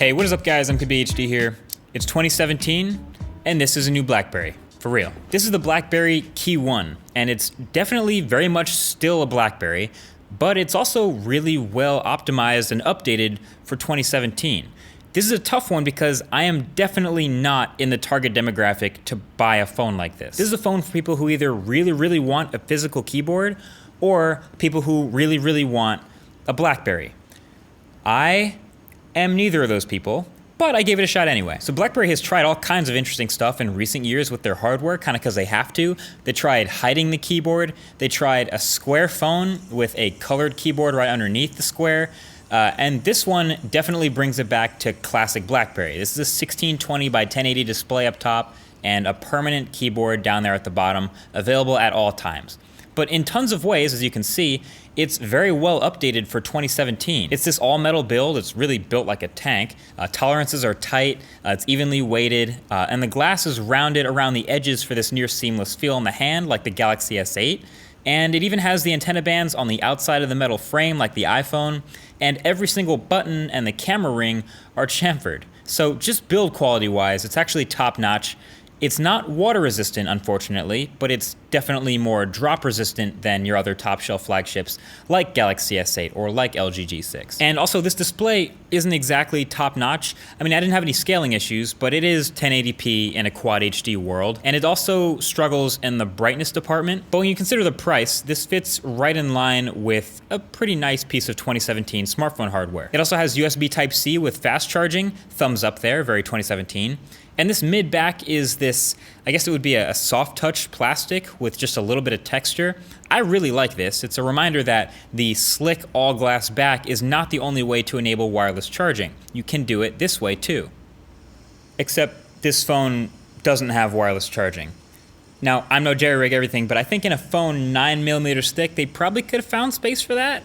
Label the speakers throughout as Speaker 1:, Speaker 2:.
Speaker 1: Hey, what is up guys? I'm KBHD here. It's 2017, and this is a new Blackberry, for real. This is the Blackberry Key One, and it's definitely very much still a Blackberry, but it's also really well optimized and updated for 2017. This is a tough one because I am definitely not in the target demographic to buy a phone like this. This is a phone for people who either really want a physical keyboard or people who really want a Blackberry. I am neither of those people, but I gave it a shot anyway. So Blackberry has tried all kinds of interesting stuff in recent years with their hardware, kind of because they have to. They tried hiding the keyboard. They tried a square phone with a colored keyboard right underneath the square. And this one definitely brings it back to classic Blackberry. This is a 1620 by 1080 display up top and a permanent keyboard down there at the bottom, available at all times. But in tons of ways, as you can see, it's very well updated for 2017. It's this all-metal build. It's really built like a tank. Tolerances are tight. It's evenly weighted. And the glass is rounded around the edges for this near-seamless feel in the hand, like the Galaxy S8. And it even has the antenna bands on the outside of the metal frame, like the iPhone. And every single button and the camera ring are chamfered. So just build quality-wise, it's actually top-notch. It's not water resistant, unfortunately, but it's definitely more drop resistant than your other top shelf flagships like Galaxy S8 or like LG G6. And also this display isn't exactly top notch. I mean, I didn't have any scaling issues, but it is 1080p in a quad HD world. And it also struggles in the brightness department. But when you consider the price, this fits right in line with a pretty nice piece of 2017 smartphone hardware. It also has USB Type-C with fast charging, thumbs up there, very 2017. And this mid-back is this, I guess it would be a soft touch plastic with just a little bit of texture. I really like this. It's a reminder that the slick all-glass back is not the only way to enable wireless charging. You can do it this way too. Except this phone doesn't have wireless charging. Now, I'm no jerry-rig everything, but I think in a phone 9mm thick, they probably could have found space for that.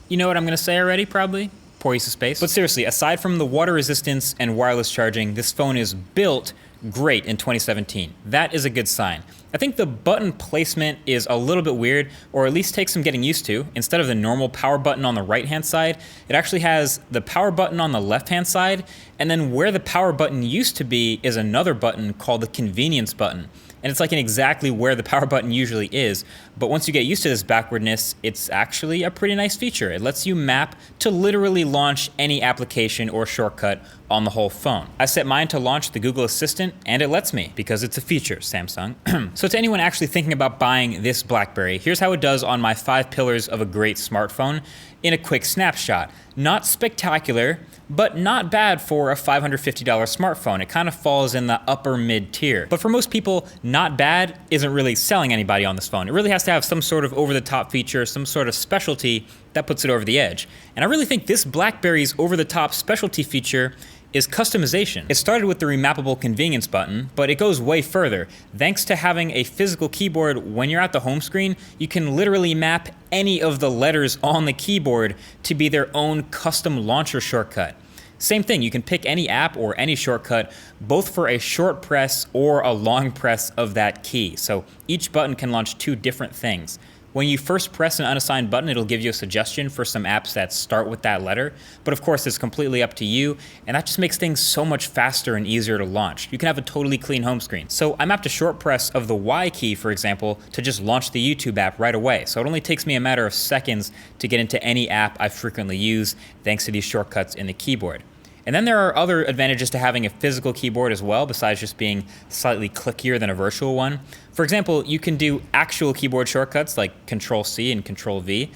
Speaker 1: You know what I'm gonna say already, probably? Poor use of space. But seriously, aside from the water resistance and wireless charging, this phone is built great in 2017. That is a good sign. I think the button placement is a little bit weird, or at least takes some getting used to. Instead of the normal power button on the right-hand side, it actually has the power button on the left-hand side, and then where the power button used to be is another button called the convenience button. And it's like in exactly where the power button usually is. But once you get used to this backwardness, it's actually a pretty nice feature. It lets you map to literally launch any application or shortcut on the whole phone. I set mine to launch the Google Assistant, and it lets me because it's a feature, Samsung. So to anyone actually thinking about buying this Blackberry, here's how it does on my 5 pillars of a great smartphone in a quick snapshot. Not spectacular, but not bad for a $550 smartphone. It kind of falls in the upper mid tier. But for most people, not bad isn't really selling anybody on this phone. It really has to have some sort of over-the-top feature, some sort of specialty that puts it over the edge. And I really think this Blackberry's over-the-top specialty feature is customization. It started with the remappable convenience button, but it goes way further. Thanks to having a physical keyboard, when you're at the home screen, you can literally map any of the letters on the keyboard to be their own custom launcher shortcut. Same thing, you can pick any app or any shortcut, both for a short press or a long press of that key. So each button can launch 2 different things. When you first press an unassigned button, it'll give you a suggestion for some apps that start with that letter. But of course, it's completely up to you, and that just makes things so much faster and easier to launch. You can have a totally clean home screen. So I mapped a short press of the Y key, for example, to just launch the YouTube app right away. So it only takes me a matter of seconds to get into any app I frequently use, thanks to these shortcuts in the keyboard. And then there are other advantages to having a physical keyboard as well, besides just being slightly clickier than a virtual one. For example, you can do actual keyboard shortcuts like Control-C and Control-V.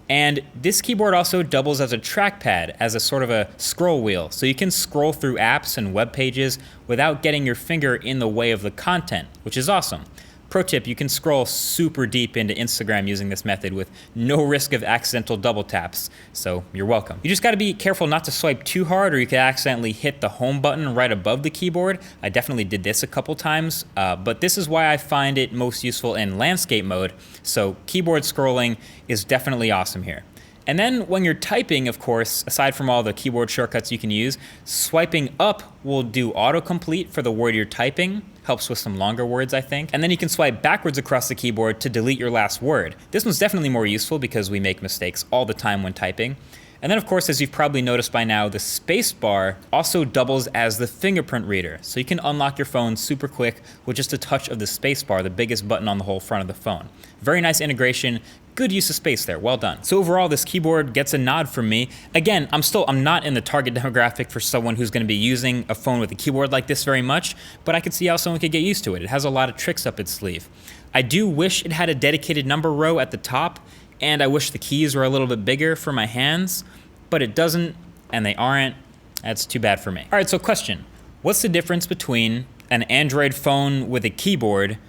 Speaker 1: And this keyboard also doubles as a trackpad, as a sort of a scroll wheel. So you can scroll through apps and web pages without getting your finger in the way of the content, which is awesome. Pro tip, you can scroll super deep into Instagram using this method with no risk of accidental double taps, so you're welcome. You just gotta be careful not to swipe too hard or you could accidentally hit the home button right above the keyboard. I definitely did this a couple times, but this is why I find it most useful in landscape mode, so keyboard scrolling is definitely awesome here. And then when you're typing, of course, aside from all the keyboard shortcuts you can use, swiping up will do autocomplete for the word you're typing. helps with some longer words, I think. And then you can swipe backwards across the keyboard to delete your last word. This one's definitely more useful because we make mistakes all the time when typing. And then of course, as you've probably noticed by now, the space bar also doubles as the fingerprint reader. So you can unlock your phone super quick with just a touch of the space bar, the biggest button on the whole front of the phone. Very nice integration, good use of space there, well done. So overall, this keyboard gets a nod from me. Again, I'm not in the target demographic for someone who's gonna be using a phone with a keyboard like this very much, but I could see how someone could get used to it. It has a lot of tricks up its sleeve. I do wish it had a dedicated number row at the top, and I wish the keys were a little bit bigger for my hands, but it doesn't, and they aren't. That's too bad for me. All right, so question. What's the difference between an Android phone with a keyboard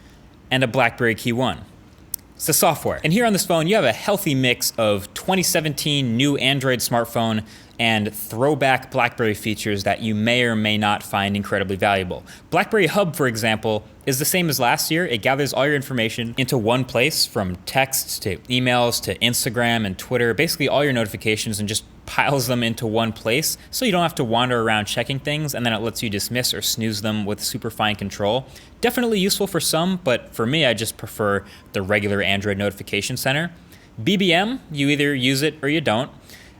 Speaker 1: and a Blackberry Key One? It's the software. And here on this phone, you have a healthy mix of 2017 new Android smartphone and throwback BlackBerry features that you may or may not find incredibly valuable. Blackberry Hub, for example, is the same as last year. It gathers all your information into one place, from texts to emails to Instagram and Twitter, basically all your notifications, and just piles them into one place so you don't have to wander around checking things, and then it lets you dismiss or snooze them with super fine control. Definitely useful for some, but for me, I just prefer the regular Android notification center. BBM, you either use it or you don't.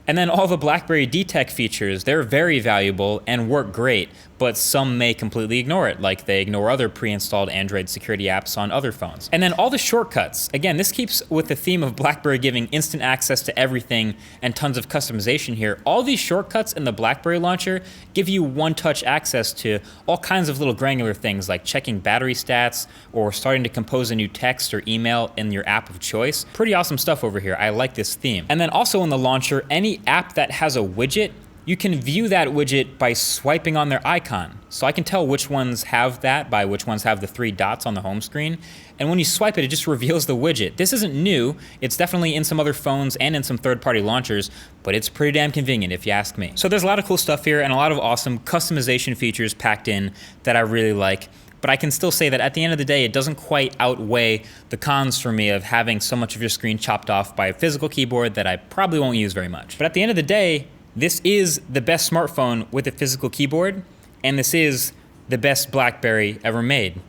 Speaker 1: And then all the BlackBerry DTech features, they're very valuable and work great, but some may completely ignore it, like they ignore other pre-installed Android security apps on other phones. And then all the shortcuts. Again, this keeps with the theme of BlackBerry giving instant access to everything and tons of customization here. All these shortcuts in the BlackBerry launcher give you one-touch access to all kinds of little granular things, like checking battery stats or starting to compose a new text or email in your app of choice. Pretty awesome stuff over here. I like this theme. And then also in the launcher, any app that has a widget, you can view that widget by swiping on their icon. So I can tell which ones have that by which ones have the 3 dots on the home screen. And when you swipe it, it just reveals the widget. This isn't new. It's definitely in some other phones and in some third-party launchers, but it's pretty damn convenient if you ask me. So there's a lot of cool stuff here and a lot of awesome customization features packed in that I really like. But I can still say that at the end of the day, it doesn't quite outweigh the cons for me of having so much of your screen chopped off by a physical keyboard that I probably won't use very much. But at the end of the day, this is the best smartphone with a physical keyboard, and this is the best BlackBerry ever made.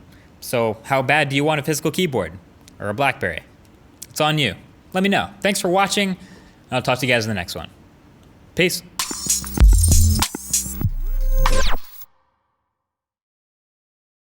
Speaker 1: So how bad do you want a physical keyboard or a BlackBerry? It's on you. Let me know. Thanks for watching. I'll talk to you guys in the next one. Peace.